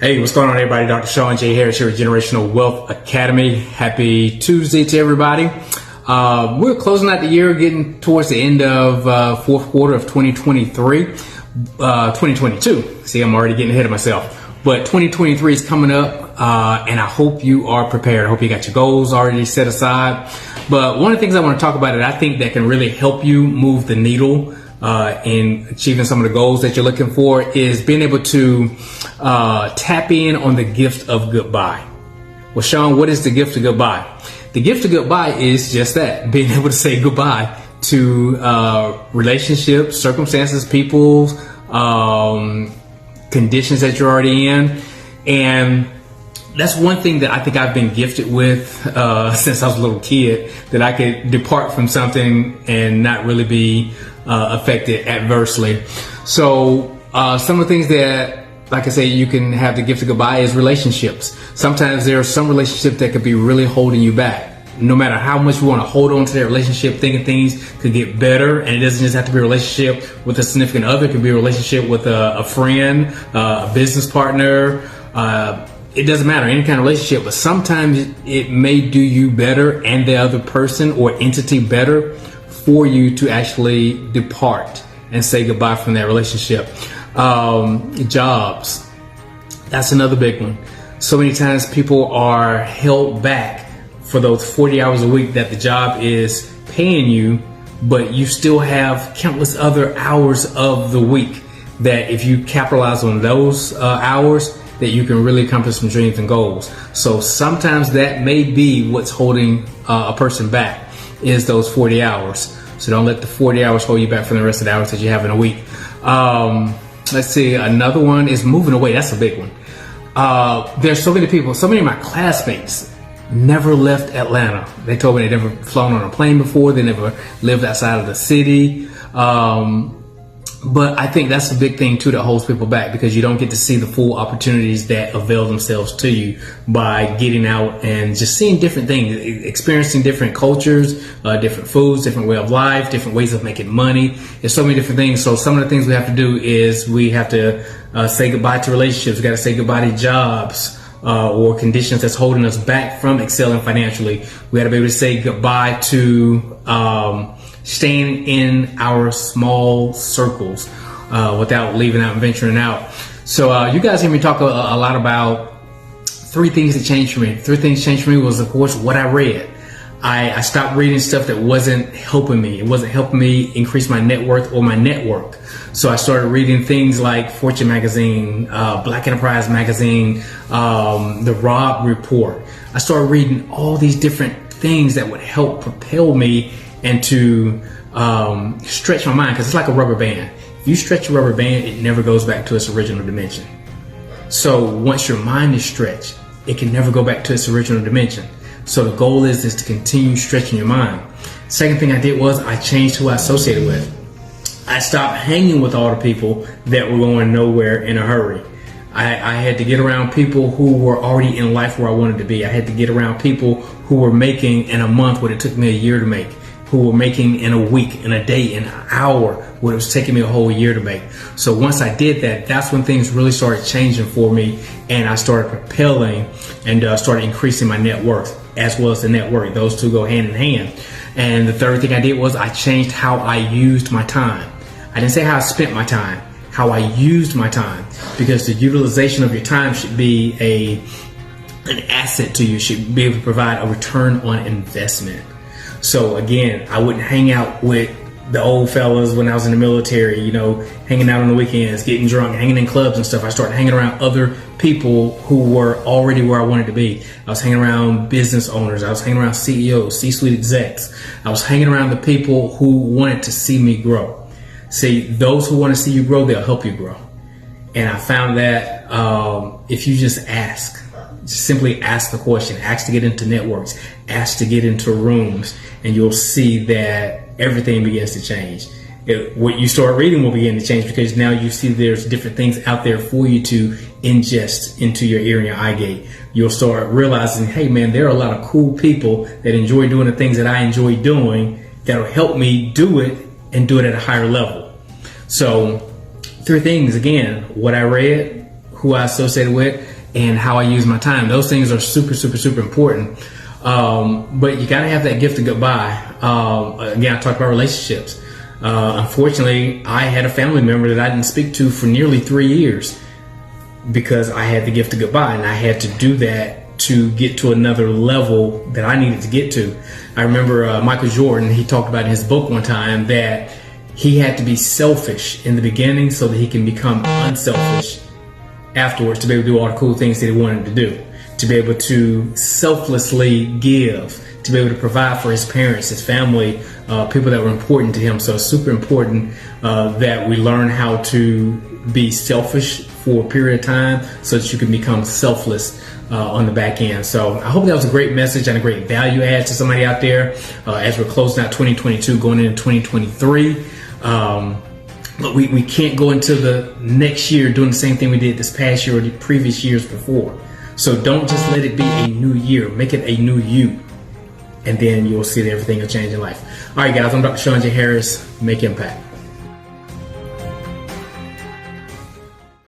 Hey, what's going on, everybody? Dr. Sean J. Harris here at Generational Wealth Academy. Happy Tuesday to everybody. We're closing out the year, getting towards the end of fourth quarter of 2022. See, I'm already getting ahead of myself. But 2023 is coming up, and I hope you are prepared. I hope you got your goals already set aside. But one of the things I want to talk about that I think that can really help you move the needle in achieving some of the goals that you're looking for is being able to tap in on the gift of goodbye. Well, Sean, what is the gift of goodbye? The gift of goodbye is just that, being able to say goodbye to relationships, circumstances, people, conditions that you're already in. And that's one thing that I think I've been gifted with since I was a little kid, that I could depart from something and not really be affected adversely. So some of the things that, like I say, you can have the gift of goodbye is relationships. Sometimes there are some relationships that could be really holding you back. No matter how much you want to hold on to that relationship, thinking things could get better, and it doesn't just have to be a relationship with a significant other. It could be a relationship with a friend, a business partner. It doesn't matter, any kind of relationship, but sometimes it may do you better and the other person or entity better for you to actually depart and say goodbye from that relationship. Jobs, that's another big one. So many times people are held back for those 40 hours a week that the job is paying you, but you still have countless other hours of the week that if you capitalize on those hours, that you can really accomplish some dreams and goals. So sometimes that may be what's holding a person back, is those 40 hours. So don't let the 40 hours hold you back from the rest of the hours that you have in a week. Let's see, another one is moving away. That's a big one. There's so many people, so many of my classmates never left Atlanta. They told me they'd never flown on a plane before. They never lived outside of the city. But I think that's a big thing too that holds people back, because you don't get to see the full opportunities that avail themselves to you by getting out and just seeing different things, experiencing different cultures, different foods, different way of life, different ways of making money. There's so many different things. So some of the things we have to do is we have to say goodbye to relationships. We got to say goodbye to jobs or conditions that's holding us back from excelling financially. We got to be able to say goodbye to staying in our small circles without leaving out and venturing out. So you guys hear me talk a lot about three things that changed for me. Three things changed for me was, of course, what I read. I stopped reading stuff that wasn't helping me. It wasn't helping me increase my net worth or my network. So I started reading things like Fortune Magazine, Black Enterprise Magazine, the Robb Report. I started reading all these different things that would help propel me and to stretch my mind, because it's like a rubber band. If you stretch a rubber band, it never goes back to its original dimension. So once your mind is stretched, it can never go back to its original dimension. So the goal is to continue stretching your mind. Second thing I did was I changed who I associated with. I stopped hanging with all the people that were going nowhere in a hurry. I had to get around people who were already in life where I wanted to be. I had to get around people who were making in a month what it took me a year to make, who were making in a week, in a day, in an hour what it was taking me a whole year to make. So once I did that, that's when things really started changing for me, and I started propelling and started increasing my net worth as well as the network. Those two go hand in hand. And the third thing I did was I changed how I used my time. I didn't say how I spent my time, how I used my time, because the utilization of your time should be an asset to you, should be able to provide a return on investment. So again, I wouldn't hang out with the old fellas when I was in the military, you know, hanging out on the weekends, getting drunk, hanging in clubs and stuff. I started hanging around other people who were already where I wanted to be. I was hanging around business owners. I was hanging around CEOs, C-suite execs. I was hanging around the people who wanted to see me grow. See, those who want to see you grow, they'll help you grow. And I found that if you just ask, just simply ask the question, ask to get into networks, ask to get into rooms, and you'll see that everything begins to change. What you start reading will begin to change, because now you see there's different things out there for you to ingest into your ear and your eye gate. You'll start realizing, hey man, there are a lot of cool people that enjoy doing the things that I enjoy doing that'll help me do it and do it at a higher level. So 3 things, again, what I read, who I associated with, and how I use my time. Those things are super, super, super important. But you got to have that gift of goodbye. Again, I talked about relationships. Unfortunately, I had a family member that I didn't speak to for nearly 3 years because I had the gift of goodbye, and I had to do that to get to another level that I needed to get to. I remember Michael Jordan, he talked about in his book one time that he had to be selfish in the beginning so that he can become unselfish afterwards, to be able to do all the cool things that he wanted to do, to be able to selflessly give, to be able to provide for his parents, his family, people that were important to him. So it's super important that we learn how to be selfish for a period of time so that you can become selfless on the back end. So I hope that was a great message and a great value add to somebody out there as we're closing out 2022, going into 2023. But we can't go into the next year doing the same thing we did this past year or the previous years before. So don't just let it be a new year. Make it a new you. And then you'll see that everything will change in life. All right, guys, I'm Dr. Sean J. Harris. Make impact.